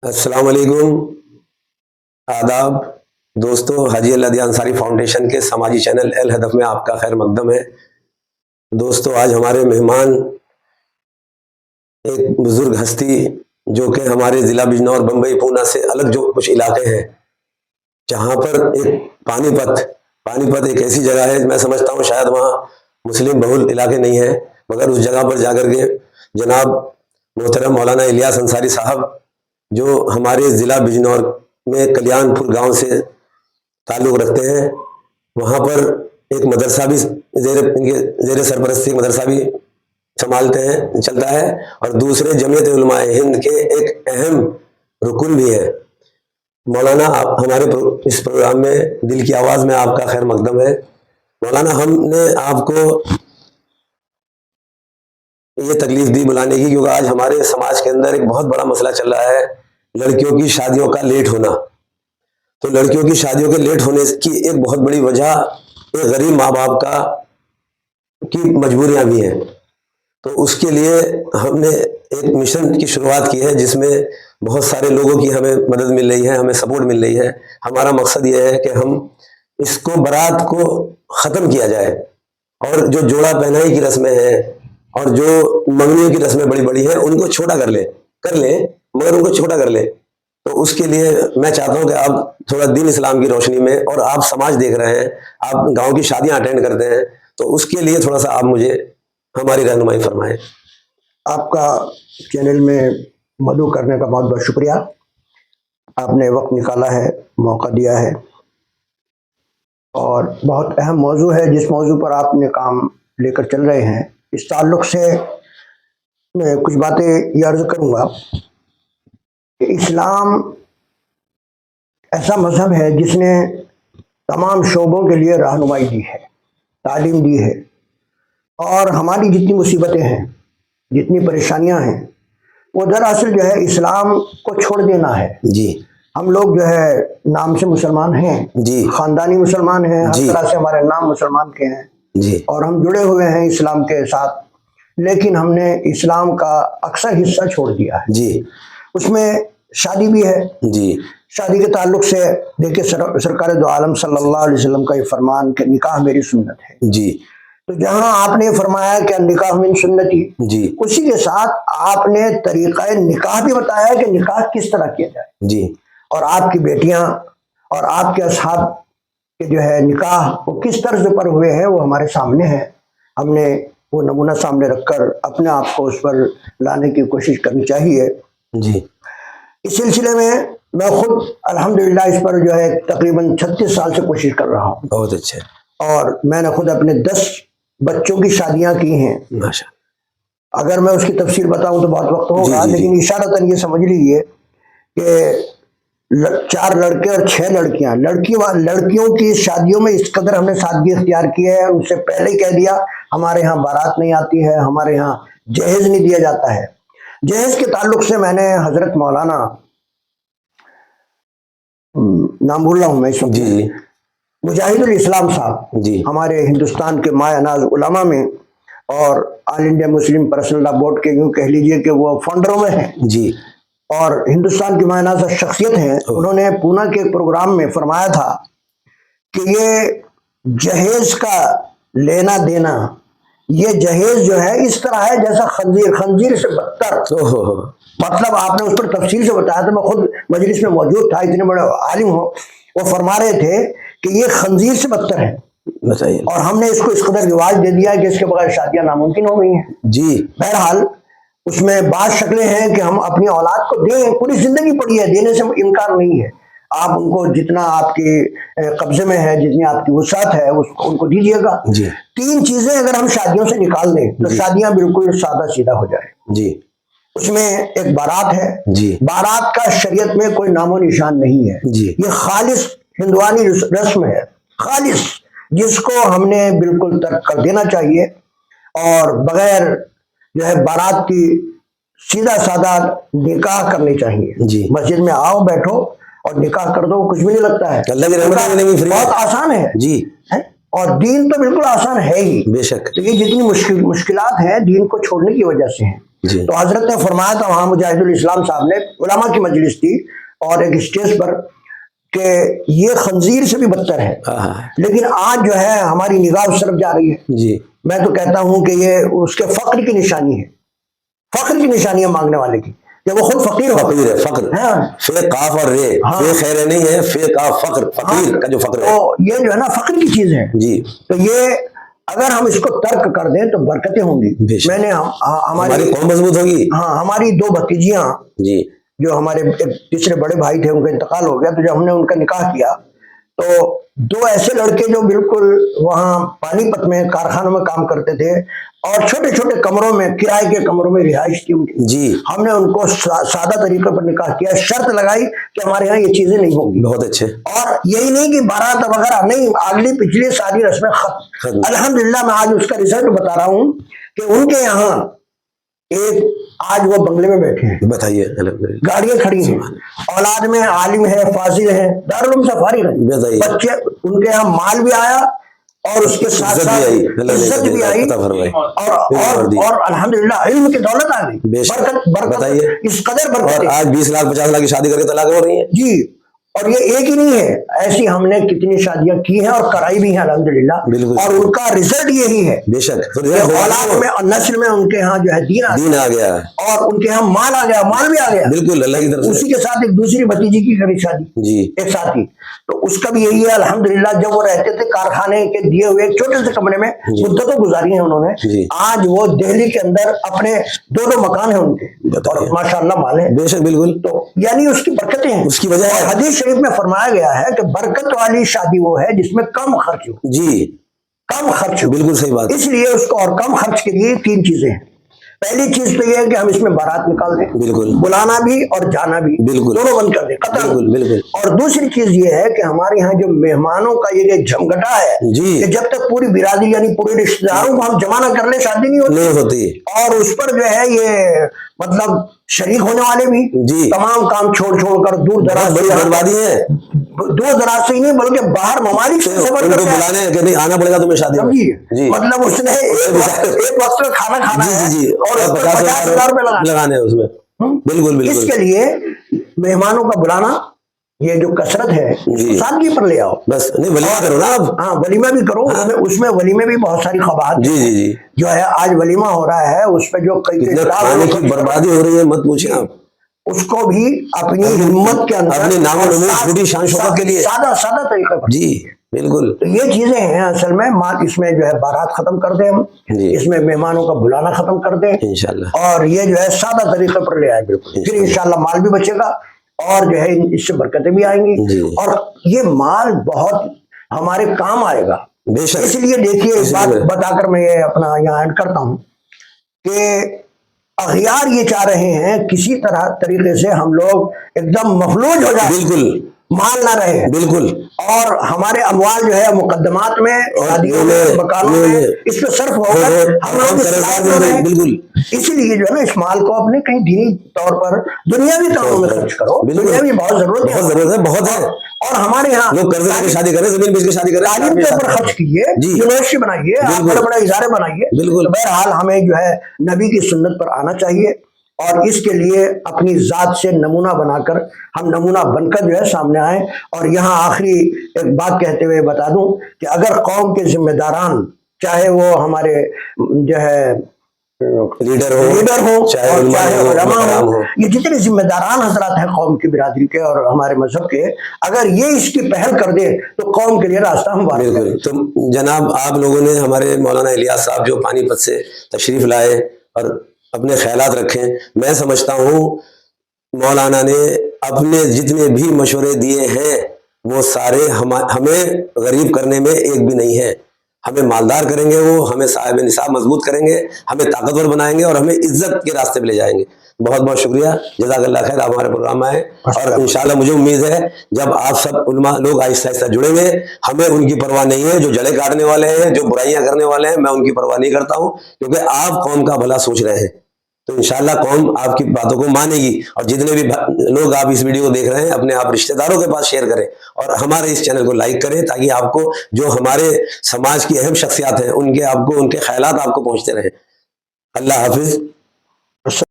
السلام علیکم، آداب دوستو۔ حاجی اللہ دیا انصاری فاؤنڈیشن کے سماجی چینل الہدف میں آپ کا خیر مقدم ہے۔ دوستو، آج ہمارے مہمان ایک بزرگ ہستی جو کہ ہمارے ضلع بجنور، بمبئی، پونا سے الگ جو کچھ علاقے ہیں، جہاں پر ایک پانی پت ایک ایسی جگہ ہے، میں سمجھتا ہوں شاید وہاں مسلم بہل علاقے نہیں ہیں، مگر اس جگہ پر جا کر کے جناب محترم مولانا الیاس انصاری صاحب، جو ہمارے ضلع بجنور میں کلیان پور گاؤں سے تعلق رکھتے ہیں، وہاں پر ایک مدرسہ بھی زیر سرپرستی مدرسہ بھی سنبھالتے ہیں، چلتا ہے، اور دوسرے جمعیت علماء ہند کے ایک اہم رکن بھی ہے۔ مولانا ہمارے اس پروگرام میں دل کی آواز میں آپ کا خیر مقدم ہے۔ مولانا، ہم نے آپ کو یہ تکلیف دی بلانے کی کیونکہ آج ہمارے سماج کے اندر ایک بہت بڑا مسئلہ چل رہا ہے، لڑکیوں کی شادیوں کا لیٹ ہونا۔ تو لڑکیوں کی شادیوں کے لیٹ ہونے کی ایک بہت بڑی وجہ ایک غریب ماں باپ کی مجبوریاں بھی ہیں۔ تو اس کے لیے ہم نے ایک مشن کی شروعات کی ہے، جس میں بہت سارے لوگوں کی ہمیں مدد مل رہی ہے، ہمیں سپورٹ مل رہی ہے۔ ہمارا مقصد یہ ہے کہ ہم اس کو برات کو ختم کیا جائے، اور جو جوڑا پہنائی کی رسمیں ہیں اور جو منگنیوں کی رسمیں بڑی بڑی ہیں، ان کو چھوٹا کر لیں، مگر ان کو چھوٹا کر لیں۔ تو اس کے لیے میں چاہتا ہوں کہ آپ تھوڑا دین اسلام کی روشنی میں، اور آپ سماج دیکھ رہے ہیں، آپ گاؤں کی شادیاں اٹینڈ کرتے ہیں، تو اس کے لیے تھوڑا سا آپ مجھے ہماری رہنمائی فرمائیں۔ آپ کا چینل میں مدعو کرنے کا بہت بہت شکریہ۔ آپ نے وقت نکالا ہے، موقع دیا ہے، اور بہت اہم موضوع ہے جس موضوع پر آپ نے کام لے کر چل رہے ہیں۔ اس تعلق سے میں کچھ باتیں یہ عرض کروں گا کہ اسلام ایسا مذہب ہے جس نے تمام شعبوں کے لیے رہنمائی دی ہے، تعلیم دی ہے، اور ہماری جتنی مصیبتیں ہیں، جتنی پریشانیاں ہیں، وہ دراصل جو ہے اسلام کو چھوڑ دینا ہے۔ جی، ہم لوگ جو ہے نام سے مسلمان ہیں، جی، خاندانی مسلمان ہیں، ہر جی، طرح سے ہمارے نام مسلمان کے ہیں، جی، اور ہم جڑے ہوئے ہیں اسلام کے ساتھ، لیکن ہم نے اسلام کا اکثر حصہ چھوڑ دیا ہے۔ جی، اس میں شادی بھی ہے۔ جی، شادی کے تعلق سے دیکھیں، سرکار دو عالم صلی اللہ علیہ وسلم کا یہ فرمان کہ نکاح میری سنت ہے۔ جی، تو جہاں آپ نے فرمایا کہ نکاح من سنتی، جی، اسی کے ساتھ آپ نے طریقہ نکاح بھی بتایا کہ نکاح کس طرح کیا جائے، جی، اور آپ کی بیٹیاں اور آپ کے اصحاب کے جو ہے نکاح وہ کس طرز پر ہوئے ہیں، وہ ہمارے سامنے ہے۔ ہم نے وہ نمونہ سامنے رکھ کر اپنے آپ کو اس پر لانے کی کوشش کرنی چاہیے۔ جی، اس سلسلے میں خود الحمدللہ اس پر جو ہے تقریباً 36 سال سے کوشش کر رہا ہوں، بہت اچھا، اور میں نے خود اپنے 10 بچوں کی شادیاں کی ہیں۔ ماشاء اگر میں اس کی تفصیل بتاؤں تو بہت وقت ہوگا، جی، جی، لیکن اشارتاً یہ سمجھ لیجیے کہ 4 لڑکے اور 6 لڑکیاں، لڑکیوں کی شادیوں میں اس قدر ہم نے سادگی اختیار کی ہے، ان سے پہلے ہی کہہ دیا ہمارے ہاں بارات نہیں آتی ہے، ہمارے ہاں جہیز نہیں دیا جاتا ہے۔ جہیز کے تعلق سے میں نے حضرت مولانا، نام بھول رہا ہوں میں اس وقت، جی، مجاہد الاسلام صاحب، جی، ہمارے ہندوستان کے مایہ ناز علماء میں، اور آل انڈیا مسلم پرسنل لا بورڈ کے یوں کہہ لیجئے کہ وہ فاؤنڈروں میں ہیں، جی، اور ہندوستان کی مایہ ناز شخصیت ہیں۔ انہوں نے پونا کے ایک پروگرام میں فرمایا تھا کہ یہ جہیز کا لینا دینا، یہ جہیز جو ہے اس طرح ہے جیسا خنزیر سے بدتر۔ مطلب آپ نے اس پر تفصیل سے بتایا تھا، میں خود مجلس میں موجود تھا، اتنے بڑے عالم ہو، وہ فرما رہے تھے کہ یہ خنزیر سے بدتر ہے، اور ہم نے اس کو اس قدر رواج دے دیا کہ اس کے بغیر شادیاں ناممکن ہو گئی ہیں۔ جی، بہرحال اس میں بعض شکلیں ہیں کہ ہم اپنی اولاد کو دیں، پوری زندگی پڑی ہے، دینے سے انکار نہیں ہے، آپ ان کو جتنا آپ کے قبضے میں ہے، جتنی آپ کی وسعت ہے، ان کو دیجیے گا۔ جی، 3 چیزیں اگر ہم شادیوں سے نکال دیں تو شادیاں بالکل سادہ سیدھا ہو جائے۔ جی، اس میں ایک بارات ہے۔ جی، بارات کا شریعت میں کوئی نام و نشان نہیں ہے، جی، یہ خالص ہندوانی رسم ہے، خالص، جس کو ہم نے بالکل ترک کر دینا چاہیے، اور بغیر جو ہے بارات کی سیدھا سادہ نکاح کرنی چاہیے۔ جی، مسجد میں آؤ، بیٹھو اور نکاح کر دو، کچھ بھی نہیں لگتا ہے، اللہ کی رحمت میں بہت آسان ہے۔ جی، اور دین تو بالکل آسان ہے ہی، بے شک، تو یہ جتنی مشکلات ہیں دین کو چھوڑنے کی وجہ سے ہیں۔ جی تو حضرت نے فرمایا تھا وہاں مجاہد الاسلام صاحب نے، علماء کی مجلس تھی اور ایک اسٹیج پر، کہ یہ خنزیر سے بھی بدتر ہے، لیکن آج جو ہے ہماری نگاہ اس طرف جا رہی ہے۔ جی میں تو کہتا ہوں کہ یہ اس کے فقر کی نشانی ہے، فقر کی نشانی ہے مانگنے والے کی، کہ وہ خود فقیر فقیر ہے، فقر، فے قاف اور رے، فے خیر نہیں ہے، فے قاف فقر، فقیر کا جو فقر ہے، تو یہ جو ہے نا فقر کی چیز ہے۔ جی تو یہ اگر ہم اس کو ترک کر دیں تو برکتیں ہوں گی۔ میں نے ہماری قوم مضبوط ہوگی۔ ہاں، ہماری 2 بھتیجیاں جی جو ہمارے ایک تیسرے بڑے بھائی تھے، ان کا انتقال ہو گیا، تو جب ہم نے ان کا نکاح کیا تو 2 ایسے لڑکے جو بالکل وہاں پانی پت میں کارخانوں میں کام کرتے تھے اور چھوٹے چھوٹے کمروں میں، کرائے کے کمروں میں رہائش کی ان کی، جی ہم نے ان کو سادہ طریقے پر نکاح کیا، شرط لگائی کہ ہمارے یہاں یہ چیزیں نہیں ہوں گی۔ بہت اچھے۔ اور یہی نہیں کہ بارات وغیرہ نہیں، اگلی پچھلی ساری رسمیں ختم۔ الحمدللہ میں آج اس کا رزلٹ بتا رہا ہوں کہ ان کے یہاں ایک آج وہ بنگلے میں بیٹھے ہیں، بتائیے، الحمدللہ گاڑیاں کھڑی ہیں، اولاد میں عالم ہے، فاضل ہے، دارالعلوم سے فارغ ہے، بچے ان کے یہاں مال بھی آیا اور اس کے ساتھ ساتھ عزت بھی آئی، اور الحمدللہ علم کی دولت آ گئی، برکت اس قدر برکت۔ اور آج 20 لاکھ 50 لاکھ کی شادی کر کے طلاق ہو رہی ہیں۔ جی، اور یہ ایک ہی نہیں ہے، ایسی ہم نے کتنی شادیاں کی ہیں اور کرائی بھی ہیں الحمدللہ، اور ان کا رزلٹ یہی ہے، بے شک، اولاد میں اور نسل میں ان کے ہاں جو ہے دین آ گیا، اور ان کے ہاں مال آ گیا، مال بھی آ گیا، بالکل اللہ کی طرف سے۔ اسی کے ساتھ ایک دوسری بھتیجی کی کری شادی، جی ایک ساتھ ہی، تو اس کا بھی یہی ہے الحمدللہ۔ جب وہ رہتے تھے کارخانے کے دیے ہوئے ایک چھوٹے سے کمرے میں، مدتوں گزاری ہیں انہوں نے، آج وہ دہلی کے اندر اپنے 2 مکان ہیں ان کے، اور ماشاءاللہ مال ہے، بے شک، بالکل، تو یعنی اس کی برکتیں ہیں، اس کی وجہ ہے۔ حدیث شریف میں فرمایا گیا ہے کہ برکت والی شادی وہ ہے جس میں کم خرچ ہو۔ جی کم خرچ ہو، بالکل صحیح بات۔ اس لیے اس کو، اور کم خرچ کے لیے 3 چیزیں ہیں۔ پہلی چیز تو یہ ہے کہ ہم اس میں بارات نکال دیں، بالکل، بلانا بھی اور جانا بھی، بالکل، دونوں بند کر دیں قطعاً۔ بالکل بالکل۔ اور دوسری چیز یہ ہے کہ ہمارے یہاں جو مہمانوں کا یہ جھمگٹا ہے، جی، کہ جب تک پوری برادری یعنی پورے رشتہ داروں کو ہم جمع نہ کر لیں شادی نہیں ہوتی، اور اس پر جو ہے یہ مطلب شریک ہونے والے بھی جی تمام کام چھوڑ کر دور دراز سے، بربادی ہے، دور دراز سے ہی نہیں بلکہ باہر ممالک سے سفر ان کو بلانے کہ نہیں آنا پڑے گا تمہیں شادی میں، جی، مطلب اس نے ایک وقت کا کھانا کھانا ہے اور 50,000 روپے لگانے ہیں اس میں، بالکل بالکل۔ اس کے لیے مہمانوں کا بلانا، یہ جو کثرت ہے سادگی پر لے آؤ، بس نہیں ولیمہ کرو نا اب، ہاں ولیمہ بھی کرو، اس میں ولیمے بھی بہت ساری خواہش، جی جی جی، جو ہے آج ولیمہ ہو رہا ہے اس پہ جو کھانے کی بربادی ہو رہی ہے مت پوچھیں آپ، اس کو بھی اپنی ہمت کے اندر، اپنے نام و نمود چھوٹی شان شوکت کے لیے سادہ طریقے پر، جی بالکل۔ تو یہ چیزیں ہیں اصل میں، اس میں جو ہے بارات ختم کر دیں ہم، اس میں مہمانوں کا بلانا ختم کر دیں انشاءاللہ، اور یہ جو ہے سادہ طریقے پر لے آئے، بالکل، پھر انشاءاللہ مال بھی بچے گا اور جو ہے اس سے برکتیں بھی آئیں گی، اور یہ مال بہت ہمارے کام آئے گا، بے شک۔ اس لیے دیکھیے ایک بات بتا کر میں یہ اپنا یہاں ایڈ کرتا ہوں کہ اغیار یہ چاہ رہے ہیں کسی طریقے سے ہم لوگ ایک دم مفلوج ہو جائیں، بالکل مال نہ رہے، بالکل، اور ہمارے اموال جو ہے مقدمات میں، شادیوں میں، مکانوں میں اس پہ صرف ہو کر ہم لوگ، بالکل، اسی لیے جو ہے نا اس مال کو اپنے کہیں دینی طور پر دنیاوی کاموں میں خرچ کرو، دنیاوی بہت ضرورت ہے، بہت ہے، اور ہمارے یہاں لوگ قرضے لے کے شادی کریں، زمین بیچ کے شادی کریں، تعلیم کے اوپر خرچ کیجیے، یونیورسٹی بنائیے، بڑے بڑے ادارے بنائیے، بالکل، بہرحال ہمیں جو ہے نبی کی سنت پر آنا چاہیے، اور اس کے لیے اپنی ذات سے نمونہ بنا کر ہم نمونہ بن کر جو ہے سامنے آئیں۔ اور یہاں آخری ایک بات کہتے ہوئے بتا دوں کہ اگر قوم کے ذمہ داران، چاہے وہ ہمارے جو ہے لیڈر ہو چاہے علماء ہو، یہ جتنے ذمہ داران حضرات ہیں قوم کی برادری کے اور ہمارے مذہب کے، اگر یہ اس کی پہل کر دے تو قوم کے لیے راستہ ہموار ہے۔ تو جناب آپ لوگوں نے ہمارے مولانا الیاس صاحب جو پانی پت سے تشریف لائے اور اپنے خیالات رکھیں، میں سمجھتا ہوں مولانا نے اپنے جتنے بھی مشورے دیے ہیں وہ سارے ہمیں غریب کرنے میں ایک بھی نہیں ہے، ہمیں مالدار کریں گے، وہ ہمیں صاحب نصاب مضبوط کریں گے، ہمیں طاقتور بنائیں گے اور ہمیں عزت کے راستے پہ لے جائیں گے۔ بہت بہت شکریہ، جزاک اللہ خیر، آپ ہمارے پروگرام میں آئے، اور انشاءاللہ مجھے امید ہے جب آپ سب علماء لوگ آہستہ آہستہ جڑیں گے، ہمیں ان کی پرواہ نہیں ہے جو جڑے کاٹنے والے ہیں، جو برائیاں کرنے والے ہیں، میں ان کی پرواہ نہیں کرتا ہوں، کیونکہ آپ قوم کا بھلا سوچ رہے ہیں، تو انشاءاللہ قوم آپ کی باتوں کو مانے گی۔ اور جتنے بھی لوگ آپ اس ویڈیو کو دیکھ رہے ہیں اپنے آپ رشتہ داروں کے پاس شیئر کریں اور ہمارے اس چینل کو لائک کریں، تاکہ آپ کو جو ہمارے سماج کی اہم شخصیات ہیں ان کے خیالات آپ کو پہنچتے رہیں۔ اللہ حافظ۔